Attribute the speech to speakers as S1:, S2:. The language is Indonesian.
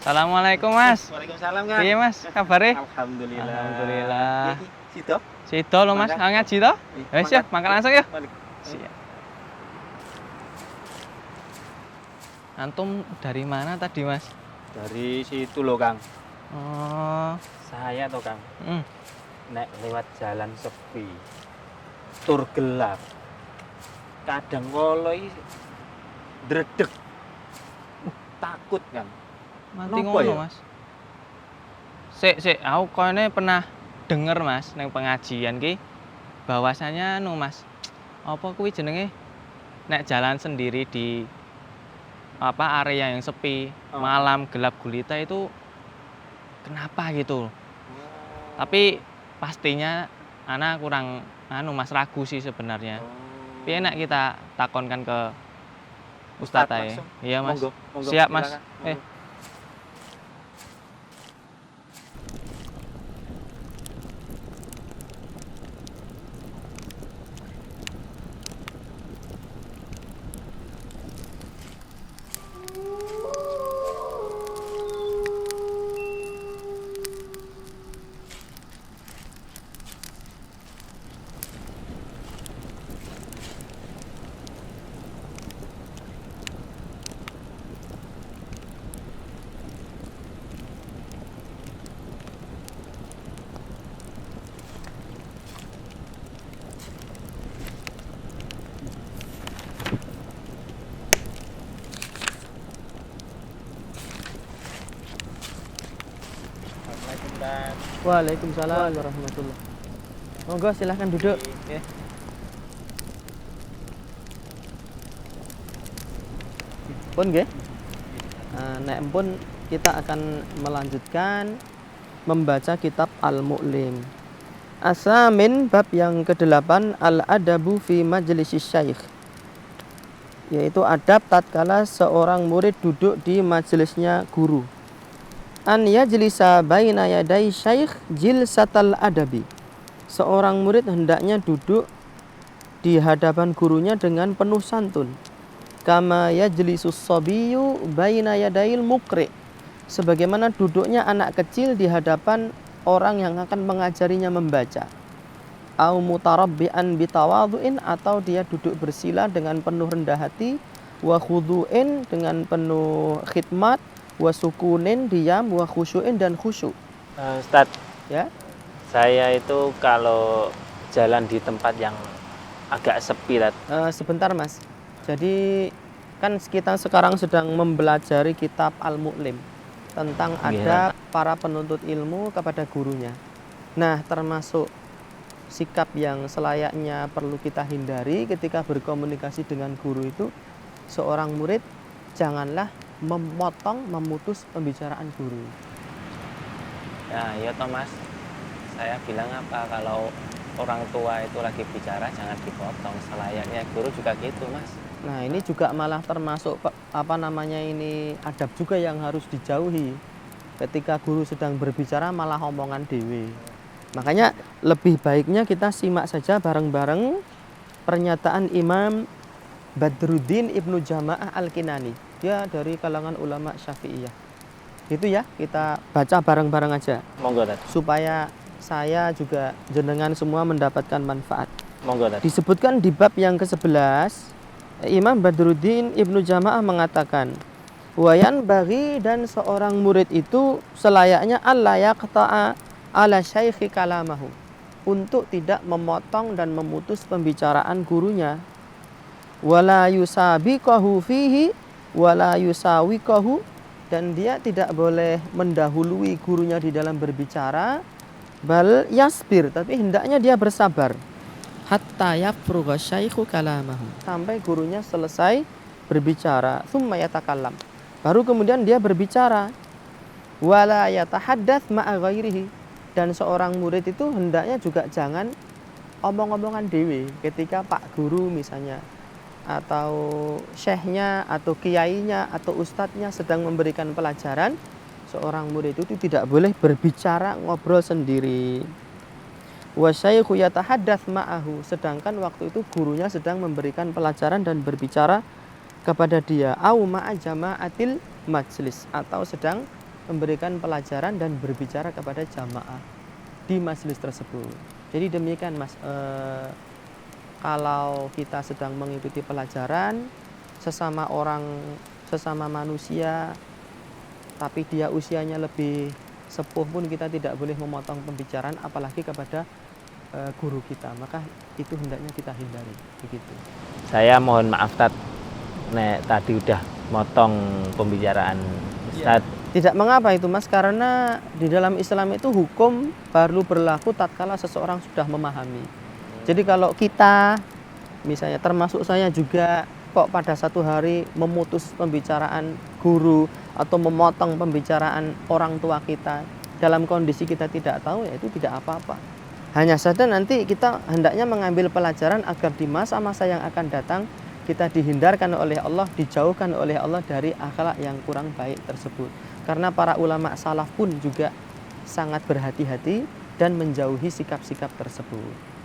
S1: Assalamualaikum Mas.
S2: Waalaikumsalam Kang.
S1: Piye Mas kabare?
S2: Alhamdulillah.
S1: Alhamdulillah.
S2: Iki sido.
S1: Sido lho Mas, ngaji to? Wis ya, makan langsung ya. Siap. Antum dari mana tadi Mas?
S2: Dari situ loh Kang.
S1: Oh,
S2: Saya tuh Kang,
S1: hmm.
S2: nek lewat jalan sepi, tur gelap. Kadang kala iki dredeg. Takut Kang.
S1: Mati
S2: Nopo
S1: ngono
S2: ya?
S1: Mas. Sik, aku koene pernah denger Mas ning pengajian ki bahwasanya Mas. Apa kuwi jenenge? Nek jalan sendiri di area yang sepi,
S2: Oh.
S1: malam gelap gulita itu kenapa gitu. Tapi pastinya ana kurang Mas ragu sih sebenarnya. Piye nek kita takonkan ke Ustadz ae.
S2: langsung.
S1: Iya Mas.
S2: Monggo, monggo,
S1: Siap Mas.
S2: silakan, monggo. Assalamualaikum Dan.
S3: Waalaikumsalam warahmatullahi. Monggo silahkan duduk.
S2: Ya.
S3: Pun nggih. Nek pun kita akan melanjutkan membaca kitab Al-Mu'lim. Asamin bab yang ke-8 Al-Adabu fi Majlisis Syaikh. Yaitu adab tatkala seorang murid duduk di majelisnya guru. An yajlisa baina yaday syaikh jilsatal adabi. Seorang murid hendaknya duduk di hadapan gurunya dengan penuh santun. Kama yajlisus sabiyyu baina yadayil muqri. Sebagaimana duduknya anak kecil di hadapan orang yang akan mengajarinya membaca. Au mutarabbi'an bitawadhu'in, atau dia duduk bersila dengan penuh rendah hati, wa khudu'in dengan penuh khidmat, wa sukunin diam, wa khusyu'in dan khusyuk.
S2: Ustadz,
S3: Ya.
S2: saya itu kalau jalan di tempat yang agak sepi,
S3: Sebentar Mas. Jadi kan kita sekarang sedang mempelajari kitab Al-Mu'lim tentang
S2: Iya.
S3: adab para penuntut ilmu kepada gurunya. Nah, termasuk sikap yang selayaknya perlu kita hindari ketika berkomunikasi dengan guru itu, seorang murid janganlah memutus pembicaraan guru.
S1: Ya, iya toh Mas. Saya bilang apa kalau orang tua itu lagi bicara jangan dipotong. Selayaknya guru juga gitu Mas.
S3: Nah, ini juga malah termasuk ini adab juga yang harus dijauhi. Ketika guru sedang berbicara malah omongan dewe. Makanya lebih baiknya kita simak saja bareng-bareng pernyataan Imam Badruddin Ibnu Jama'ah Al-Kinani. Dia dari kalangan ulama Syafi'iyah. Gitu ya, kita baca bareng-bareng aja
S2: Monggo Dad.
S3: supaya saya juga jenengan semua mendapatkan manfaat.
S2: Monggo Dad.
S3: Disebutkan di bab yang ke-11, Imam Badruddin Ibnu Jama'ah mengatakan, wayan bagi, dan seorang murid itu selayaknya Allah yaqta'a ala syaikhi kalamahu, untuk tidak memotong dan memutus pembicaraan gurunya. Wala yusabiqahu fihi wala yusawiqahu, dan dia tidak boleh mendahului gurunya di dalam berbicara. Bal yasbir, tapi hendaknya dia bersabar. Hatta yafrugha syaikhu kalamahu, sampai gurunya selesai berbicara. Tsumma yatakallam, baru kemudian dia berbicara. Wala yatahaddats ma'a ghairihi, dan seorang murid itu hendaknya juga jangan omong-omongan dewe ketika Pak Guru misalnya, atau syekhnya, atau kiainya, atau ustadznya sedang memberikan pelajaran. Seorang murid itu tidak boleh berbicara ngobrol sendiri. Wa syaikhu yatahaddats ma'ahu, sedangkan waktu itu gurunya sedang memberikan pelajaran dan berbicara kepada dia. Au ma'a jama'atil majlis, atau sedang memberikan pelajaran dan berbicara kepada jamaah di majelis tersebut. Jadi demikian Mas, kalau kita sedang mengikuti pelajaran sesama orang, sesama manusia, tapi dia usianya lebih sepuh pun kita tidak boleh memotong pembicaraan, apalagi kepada guru kita, maka itu hendaknya kita hindari begitu.
S2: Saya mohon maaf Tat, nek tadi udah motong pembicaraan Ustaz.
S3: Tidak mengapa itu Mas, karena di dalam Islam itu hukum baru berlaku tatkala seseorang sudah memahami. Jadi kalau kita, misalnya termasuk saya juga, kok pada satu hari memutus pembicaraan guru atau memotong pembicaraan orang tua kita dalam kondisi kita tidak tahu, ya itu tidak apa-apa. Hanya saja nanti kita hendaknya mengambil pelajaran agar di masa-masa yang akan datang kita dihindarkan oleh Allah, dijauhkan oleh Allah dari akhlak yang kurang baik tersebut. Karena para ulama salaf pun juga sangat berhati-hati dan menjauhi sikap-sikap tersebut.